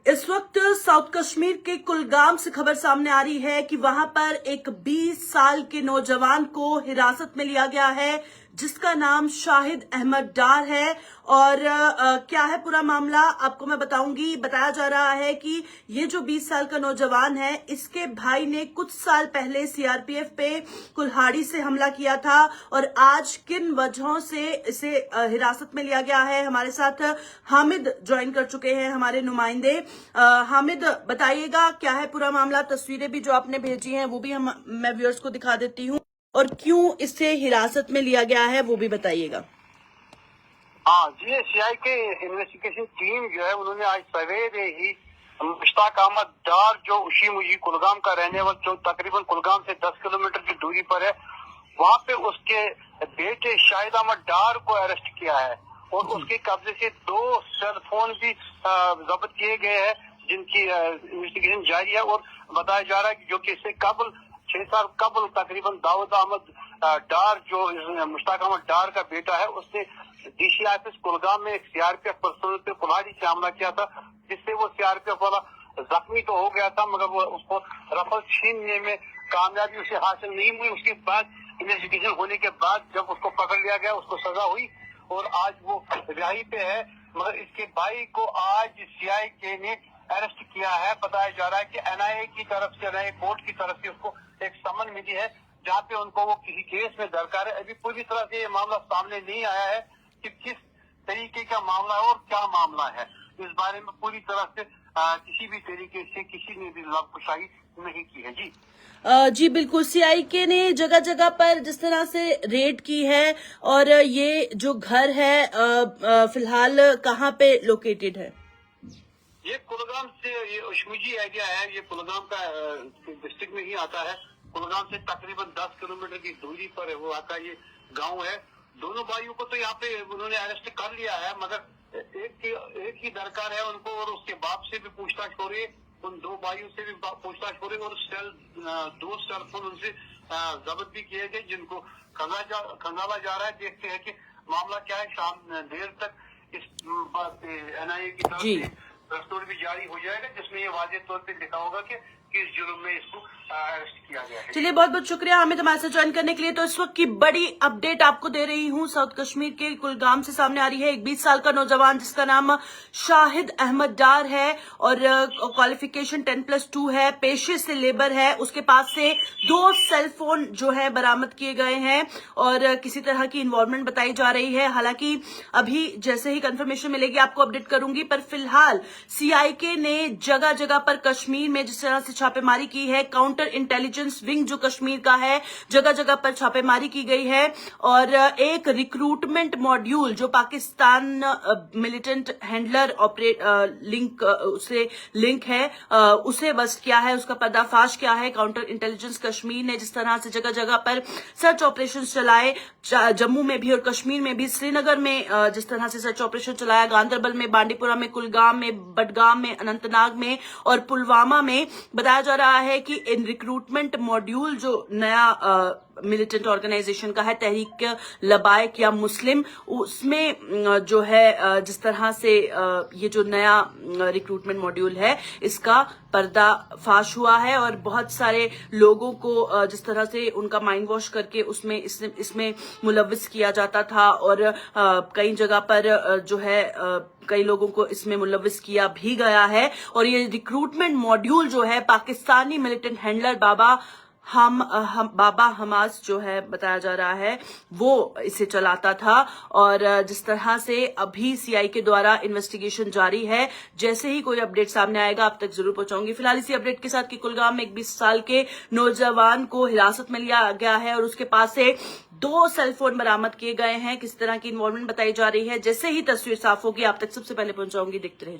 इस वक्त साउथ कश्मीर के कुलगाम से खबर सामने आ रही है कि वहां पर एक 20 साल के नौजवान को हिरासत में लिया गया है जिसका नाम शाहिद अहमद डार है। और क्या है पूरा मामला आपको मैं बताऊंगी। बताया जा रहा है कि ये जो 20 साल का नौजवान है इसके भाई ने कुछ साल पहले सीआरपीएफ पे कुल्हाड़ी से हमला किया था और आज किन वजहों से इसे हिरासत में लिया गया है। हमारे साथ हामिद ज्वाइन कर चुके हैं, हमारे नुमाइंदे। हामिद बताइएगा क्या है पूरा मामला। तस्वीरें भी जो आपने भेजी हैं वो भी मैं व्यूअर्स को दिखा देती हूँ और क्यों इसे हिरासत में लिया गया है वो भी बताइएगा। हाँ जी, सीआई के इन्वेस्टिगेशन टीम जो है उन्होंने आज सवेरे ही मुश्ताक अहमद डार जो उशी मुजी कुलगाम का रहने वाला, जो तकरीबन कुलगाम से 10 किलोमीटर की दूरी पर है, वहाँ पे उसके बेटे शाहिद अहमद डार को अरेस्ट किया है और उसके कब्जे से 2 सेल फोन भी जब्त किए गए हैं जिनकी इन्वेस्टिगेशन जारी है। और बताया जा रहा है कि जो कि इससे कबल 6 साल कबल तकरीबन दाऊद अहमद डार जो मुश्ताक अहमद डार का बेटा है उसने डीसी ऑफिस कुलगाम में एक सीआरपीएफ पर्सनल पे कुल्हाड़ी से हमला किया था, जिससे वो सीआरपीएफ वाला जख्मी तो हो गया था मगर वो उसको रफल छीनने में कामयाबी उसे हासिल नहीं हुई। उसके बाद इन्वेस्टिगेशन होने के बाद जब उसको पकड़ लिया गया उसको सजा हुई और आज वो रिहाई पे है। मगर इसके भाई को आज सीआईके ने अरेस्ट किया है। बताया जा रहा है कि एनआईए की तरफ से, एनआईए कोर्ट की तरफ से उसको एक समन मिली है जहाँ पे उनको वो किसी केस में दरकार है। अभी पूरी तरह से ये मामला सामने नहीं आया है कि किस तरीके का मामला है और क्या मामला है। इस बारे में पूरी तरह से किसी भी तरीके से किसी ने भी लापरवाही नहीं की है। जी बिल्कुल, सीआईके ने जगह जगह पर जिस तरह से रेड की है और ये जो घर है फिलहाल कहाँ पे लोकेटेड है? ये कुलगाम से, ये उशमुजी एरिया है, ये कुलगाम का डिस्ट्रिक्ट में ही आता है। कुलगाम से तकरीबन 10 किलोमीटर की दूरी पर वो आता ये गांव है। दोनों भाइयों को तो यहाँ पे उन्होंने अरेस्ट कर लिया है मगर एक ही दरकार है उनको और उसके बाप से भी पूछताछ हो रही है, उन 2 भाइयों से भी पूछताछ हो रही है और 2 सेल फोन उनसे जब्त भी किए गए जिनको खंगाला जा रहा है। देखते हैं कि मामला क्या है। शाम देर तक इस बात पे एनआईए की तरफ से दस्तूर भी जारी हो जाएगा जिसमें ये वाज़ेह तौर पे लिखा होगा कि किस जुर्म में इसको अरेस्ट किया गया है। चलिए बहुत बहुत शुक्रिया हामिद हमारे साथ ज्वाइन करने के लिए। तो इस वक्त की बड़ी अपडेट आपको दे रही हूँ साउथ कश्मीर के कुलगाम से सामने आ रही है। एक 20 साल का नौजवान जिसका नाम शाहिद अहमद डार है और क्वालिफिकेशन 10+2 है, पेशे से लेबर है। उसके पास से 2 सेल फोन जो है बरामद किए गए हैं और किसी तरह की इन्वॉल्वमेंट बताई जा रही है। हालांकि अभी जैसे ही कंफर्मेशन मिलेगी आपको अपडेट करूंगी, पर फिलहाल सीआईके ने जगह जगह पर कश्मीर में जिस तरह से छापेमारी की है, काउंटर इंटेलिजेंस विंग जो कश्मीर का है, जगह जगह पर छापेमारी की गई है और एक रिक्रूटमेंट मॉड्यूल जो पाकिस्तान मिलिटेंट हैंडलर लिंक उसे लिंक है उसे बस्ट किया है, उसका पर्दाफाश किया है। काउंटर इंटेलिजेंस कश्मीर ने जिस तरह से जगह जगह पर सर्च ऑपरेशन चलाए, जम्मू में भी और कश्मीर में भी, श्रीनगर में जिस तरह से सर्च ऑपरेशन चलाया, गांधरबल में, बांडीपुरा में, कुलगाम में, बडगाम में, अनंतनाग में और पुलवामा में। बताया जा रहा है कि इन रिक्रूटमेंट मॉड्यूल जो नया मिलिटेंट ऑर्गेनाइजेशन का है, तहरीक लबाइक या मुस्लिम, उसमें जो है जिस तरह से ये जो नया रिक्रूटमेंट मॉड्यूल है इसका पर्दाफाश हुआ है और बहुत सारे लोगों को जिस तरह से उनका माइंड वॉश करके इसमें मुलव्विस किया जाता था और कई जगह पर जो है कई लोगों को इसमें मुलव्विस किया भी गया है। और ये रिक्रूटमेंट मॉड्यूल जो है पाकिस्तानी मिलिटेंट हैंडलर बाबा हमास जो है बताया जा रहा है वो इसे चलाता था। और जिस तरह से अभी सीआईके द्वारा इन्वेस्टिगेशन जारी है, जैसे ही कोई अपडेट सामने आएगा आप तक जरूर पहुंचाऊंगी। फिलहाल इसी अपडेट के साथ कि कुलगाम में एक 20 साल के नौजवान को हिरासत में लिया गया है और उसके पास से 2 सेल फोन बरामद किए गए हैं। किस तरह की इन्वॉल्वमेंट बताई जा रही है, जैसे ही तस्वीर साफ होगी आप तक सबसे पहले पहुंचाऊंगी। देखते रहिए।